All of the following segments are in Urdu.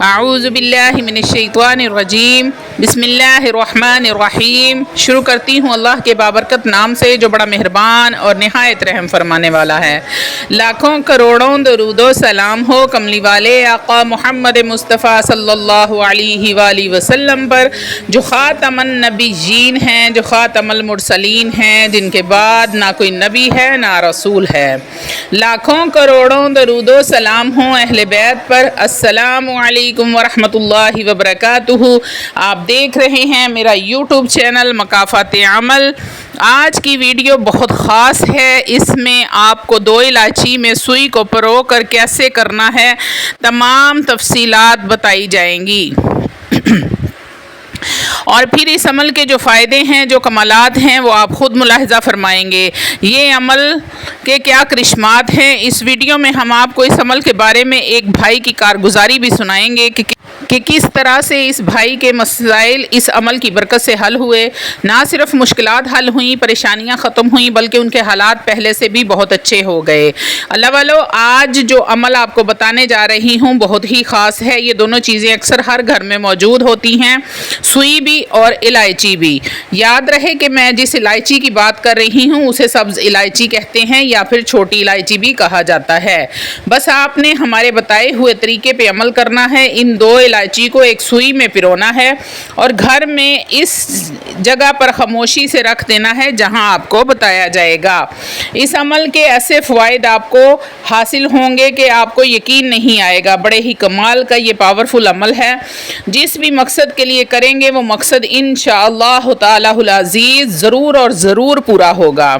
اعوذ باللہ من الشیطان الرجیم بسم اللہ الرحمن الرحیم۔ شروع کرتی ہوں اللہ کے بابرکت نام سے جو بڑا مہربان اور نہایت رحم فرمانے والا ہے۔ لاکھوں کروڑوں درود و سلام ہو کملی والے آقا محمد مصطفیٰ صلی اللہ علیہ وآلہ وسلم پر، جو خاتم النبیین ہیں، جو خاتم المرسلین ہیں، جن کے بعد نہ کوئی نبی ہے نہ رسول ہے۔ لاکھوں کروڑوں درود و سلام ہوں اہل بیت پر۔ السلام علیکم ورحمۃ اللہ وبرکاتہ۔ آپ دیکھ رہے ہیں میرا یوٹیوب چینل مکافات عمل۔ آج کی ویڈیو بہت خاص ہے، اس میں آپ کو 2 الائچی میں سوئی کو پرو کر کیسے کرنا ہے تمام تفصیلات بتائی جائیں گی، اور پھر اس عمل کے جو فائدے ہیں، جو کمالات ہیں، وہ آپ خود ملاحظہ فرمائیں گے۔ یہ عمل کے کیا کرشمات ہیں، اس ویڈیو میں ہم آپ کو اس عمل کے بارے میں ایک بھائی کی کارگزاری بھی سنائیں گے کہ کس طرح سے اس بھائی کے مسائل اس عمل کی برکت سے حل ہوئے۔ نہ صرف مشکلات حل ہوئیں، پریشانیاں ختم ہوئیں، بلکہ ان کے حالات پہلے سے بھی بہت اچھے ہو گئے۔ اللہ والو، آج جو عمل آپ کو بتانے جا رہی ہوں بہت ہی خاص ہے۔ یہ دونوں چیزیں اکثر ہر گھر میں موجود ہوتی ہیں، سوئی بھی اور الائچی بھی۔ یاد رہے کہ میں جس الائچی کی بات کر رہی ہوں اسے سبز الائچی کہتے ہیں یا پھر چھوٹی الائچی بھی کہا جاتا ہے۔ بس آپ نے ہمارے بتائے ہوئے طریقے پہ عمل کرنا ہے۔ ان 2 الائچی کو ایک سوئی میں پرونا ہے اور گھر میں اس جگہ پر خاموشی سے رکھ دینا ہے جہاں آپ کو بتایا جائے گا۔ اس عمل کے ایسے فوائد آپ کو حاصل ہوں گے کہ آپ کو یقین نہیں آئے گا۔ بڑے ہی کمال کا یہ پاورفل عمل ہے۔ جس بھی مقصد کے لیے کریں گے وہ مقصد انشاءاللہ تعالی العزیز ضرور اور ضرور پورا ہوگا۔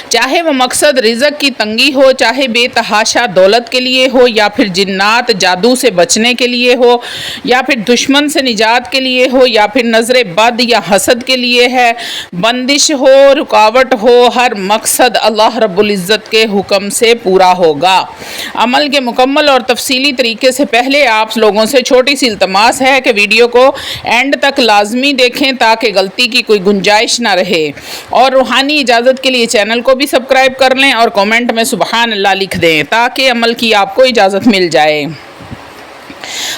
چاہے وہ مقصد رزق کی تنگی ہو، چاہے بے تحاشا دولت کے لیے ہو، یا پھر جنات جادو سے بچنے کے لیے ہو، یا پھر دشمن سے نجات کے لیے ہو، یا پھر نظر بد یا حسد کے لیے ہے، بندش ہو، رکاوٹ ہو، ہر مقصد اللہ رب العزت کے حکم سے پورا ہوگا۔ عمل کے مکمل اور تفصیلی طریقے سے پہلے آپ لوگوں سے چھوٹی سی التماس ہے کہ ویڈیو کو اینڈ تک لازمی دیکھیں تاکہ غلطی کی کوئی گنجائش نہ رہے، اور روحانی اجازت کے لیے چینل کو بھی سبسکرائب کر لیں اور کومنٹ میں سبحان اللہ لکھ دیں تاکہ عمل کی آپ کو اجازت مل جائے۔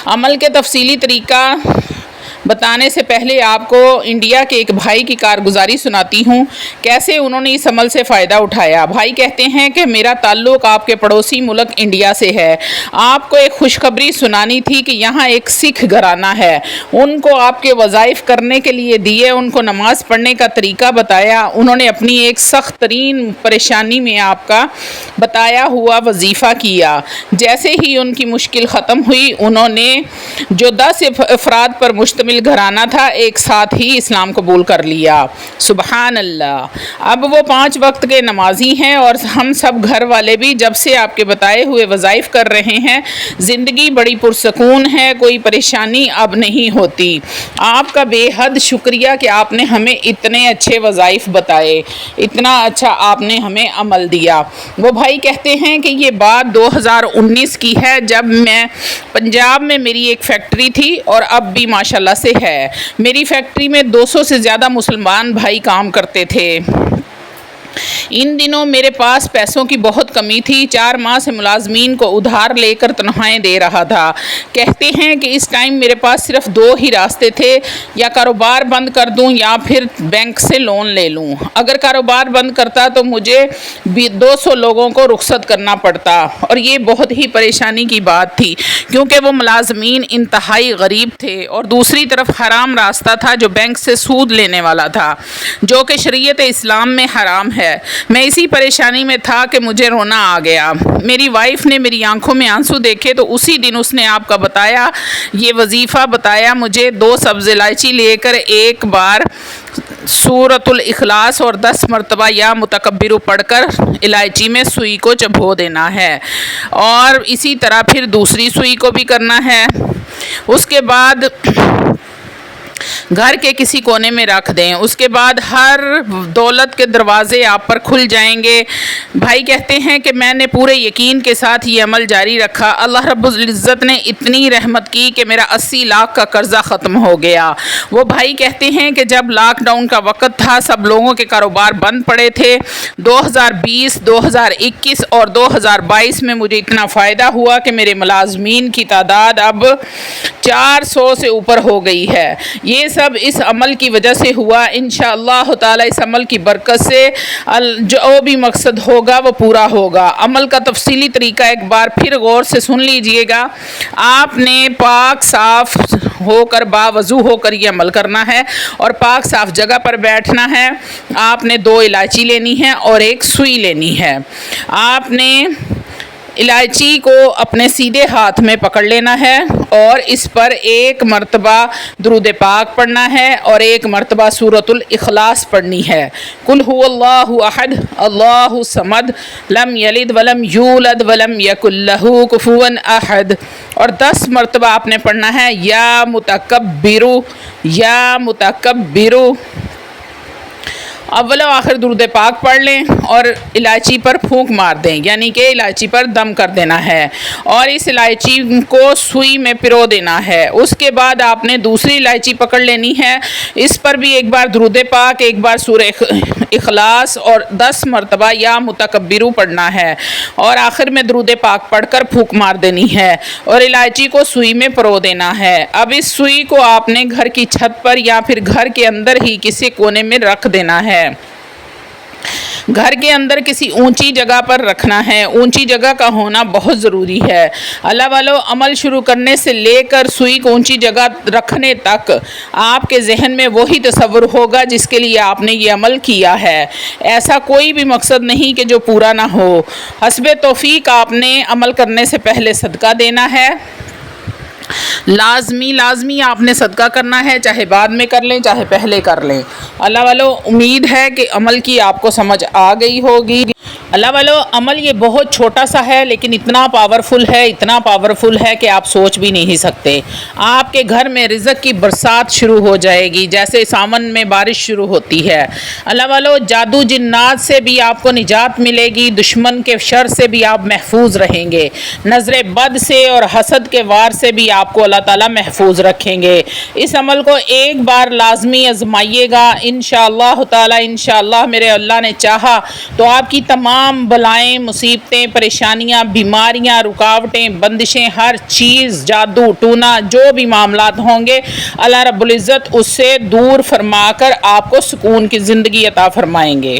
عمل کے تفصیلی طریقہ بتانے سے پہلے آپ کو انڈیا کے ایک بھائی کی کارگزاری سناتی ہوں، کیسے انہوں نے اس عمل سے فائدہ اٹھایا۔ بھائی کہتے ہیں کہ میرا تعلق آپ کے پڑوسی ملک انڈیا سے ہے۔ آپ کو ایک خوشخبری سنانی تھی کہ یہاں ایک سکھ گھرانہ ہے۔ ان کو آپ کے وظائف کرنے کے لیے دیے، ان کو نماز پڑھنے کا طریقہ بتایا۔ انہوں نے اپنی ایک سخت ترین پریشانی میں آپ کا بتایا ہوا وظیفہ کیا۔ جیسے ہی ان کی مشکل ختم ہوئی، انہوں نے جو 10 افراد پر مشتمل گھرانہ تھا ایک ساتھ ہی اسلام قبول کر لیا۔ سبحان اللہ۔ اب وہ 5 وقت کے نمازی ہیں اور ہم سب گھر والے بھی جب سے آپ کے بتائے ہوئے وظائف کر رہے ہیں زندگی بڑی پرسکون ہے، کوئی پریشانی اب نہیں ہوتی۔ آپ کا بے حد شکریہ کہ آپ نے ہمیں اتنے اچھے وظائف بتائے، اتنا اچھا آپ نے ہمیں عمل دیا۔ وہ بھائی کہتے ہیں کہ یہ بات 2019 کی ہے، جب میں پنجاب میں میری ایک فیکٹری تھی اور اب بھی ماشاءاللہ سے ہے۔ میری فیکٹری میں 200 سے زیادہ مسلمان بھائی کام کرتے تھے۔ ان دنوں میرے پاس پیسوں کی بہت کمی تھی۔ 4 ماہ سے ملازمین کو ادھار لے کر تنخواہیں دے رہا تھا۔ کہتے ہیں کہ اس ٹائم میرے پاس صرف 2 ہی راستے تھے، یا کاروبار بند کر دوں یا پھر بینک سے لون لے لوں۔ اگر کاروبار بند کرتا تو مجھے 200 لوگوں کو رخصت کرنا پڑتا، اور یہ بہت ہی پریشانی کی بات تھی کیونکہ وہ ملازمین انتہائی غریب تھے، اور دوسری طرف حرام راستہ تھا جو بینک سے سود لینے والا تھا، جو کہ شریعت اسلام میں حرام ہے۔ میں اسی پریشانی میں تھا کہ مجھے رونا آ گیا۔ میری وائف نے میری آنکھوں میں آنسو دیکھے تو اسی دن اس نے آپ کا بتایا یہ وظیفہ بتایا مجھے۔ 2 سبز الائچی لے کر ایک بار سورۃ الاخلاص اور 10 مرتبہ یا متکبر پڑھ کر الائچی میں سوئی کو چبھو دینا ہے، اور اسی طرح پھر دوسری سوئی کو بھی کرنا ہے۔ اس کے بعد گھر کے کسی کونے میں رکھ دیں، اس کے بعد ہر دولت کے دروازے آپ پر کھل جائیں گے۔ بھائی کہتے ہیں کہ میں نے پورے یقین کے ساتھ یہ عمل جاری رکھا، اللہ رب العزت نے اتنی رحمت کی کہ میرا 80 لاکھ کا قرضہ ختم ہو گیا۔ وہ بھائی کہتے ہیں کہ جب لاک ڈاؤن کا وقت تھا، سب لوگوں کے کاروبار بند پڑے تھے، 2020، 2021 اور 2022 میں مجھے اتنا فائدہ ہوا کہ میرے ملازمین کی تعداد اب 400 سے اوپر ہو گئی ہے۔ یہ سب اس عمل کی وجہ سے ہوا۔ انشاءاللہ تعالی اس عمل کی برکت سے جو بھی مقصد ہوگا وہ پورا ہوگا۔ عمل کا تفصیلی طریقہ ایک بار پھر غور سے سن لیجئے گا۔ آپ نے پاک صاف ہو کر باوضو ہو کر یہ عمل کرنا ہے اور پاک صاف جگہ پر بیٹھنا ہے۔ آپ نے 2 الائچی لینی ہے اور 1 سوئی لینی ہے۔ آپ نے الائچی کو اپنے سیدھے ہاتھ میں پکڑ لینا ہے اور اس پر 1 مرتبہ درود پاک پڑھنا ہے اور 1 مرتبہ سورۃ الاخلاص پڑھنی ہے۔ قل هو اللہ احد اللہ الصمد لم یلد ولم یولد ولم یکن لہ کفوا احد، اور 10 مرتبہ آپ نے پڑھنا ہے یا متکبر یا متکبر۔ اول و آخر درود پاک پڑھ لیں اور الائچی پر پھونک مار دیں، یعنی کہ الائچی پر دم کر دینا ہے اور اس الائچی کو سوئی میں پرو دینا ہے۔ اس کے بعد آپ نے دوسری الائچی پکڑ لینی ہے، اس پر بھی 1 بار درود پاک، 1 بار سورہ اخلاص اور 10 مرتبہ یا متکبر پڑھنا ہے اور آخر میں درود پاک پڑھ کر پھونک مار دینی ہے اور الائچی کو سوئی میں پرو دینا ہے۔ اب اس سوئی کو آپ نے گھر کی چھت پر یا پھر گھر کے اندر ہی کسی کونے میں رکھ دینا ہے۔ گھر کے اندر کسی اونچی جگہ پر رکھنا ہے، اونچی جگہ کا ہونا بہت ضروری ہے۔ اللہ والو، عمل شروع کرنے سے لے کر سوئی کو اونچی جگہ رکھنے تک آپ کے ذہن میں وہی تصور ہوگا جس کے لیے آپ نے یہ عمل کیا ہے۔ ایسا کوئی بھی مقصد نہیں کہ جو پورا نہ ہو۔ حسب توفیق آپ نے عمل کرنے سے پہلے صدقہ دینا ہے۔ لازمی آپ نے صدقہ کرنا ہے، چاہے بعد میں کر لیں چاہے پہلے کر لیں۔ اللہ والو، امید ہے کہ عمل کی آپ کو سمجھ آ گئی ہوگی۔ اللہ والو، عمل یہ بہت چھوٹا سا ہے لیکن اتنا پاورفل ہے کہ آپ سوچ بھی نہیں سکتے۔ آپ کے گھر میں رزق کی برسات شروع ہو جائے گی جیسے ساون میں بارش شروع ہوتی ہے۔ اللہ والو، جادو جنات سے بھی آپ کو نجات ملے گی، دشمن کے شر سے بھی آپ محفوظ رہیں گے، نظر بد سے اور حسد کے وار سے بھی آپ کو اللہ تعالیٰ محفوظ رکھیں گے۔ اس عمل کو 1 بار لازمی آزمائیے گا، انشاءاللہ تعالی انشاءاللہ میرے اللہ نے چاہا تو آپ کی تمام بلائیں، مصیبتیں، پریشانیاں، بیماریاں، رکاوٹیں، بندشیں، ہر چیز، جادو ٹونا، جو بھی معاملات ہوں گے اللہ رب العزت اس سے دور فرما کر آپ کو سکون کی زندگی عطا فرمائیں گے۔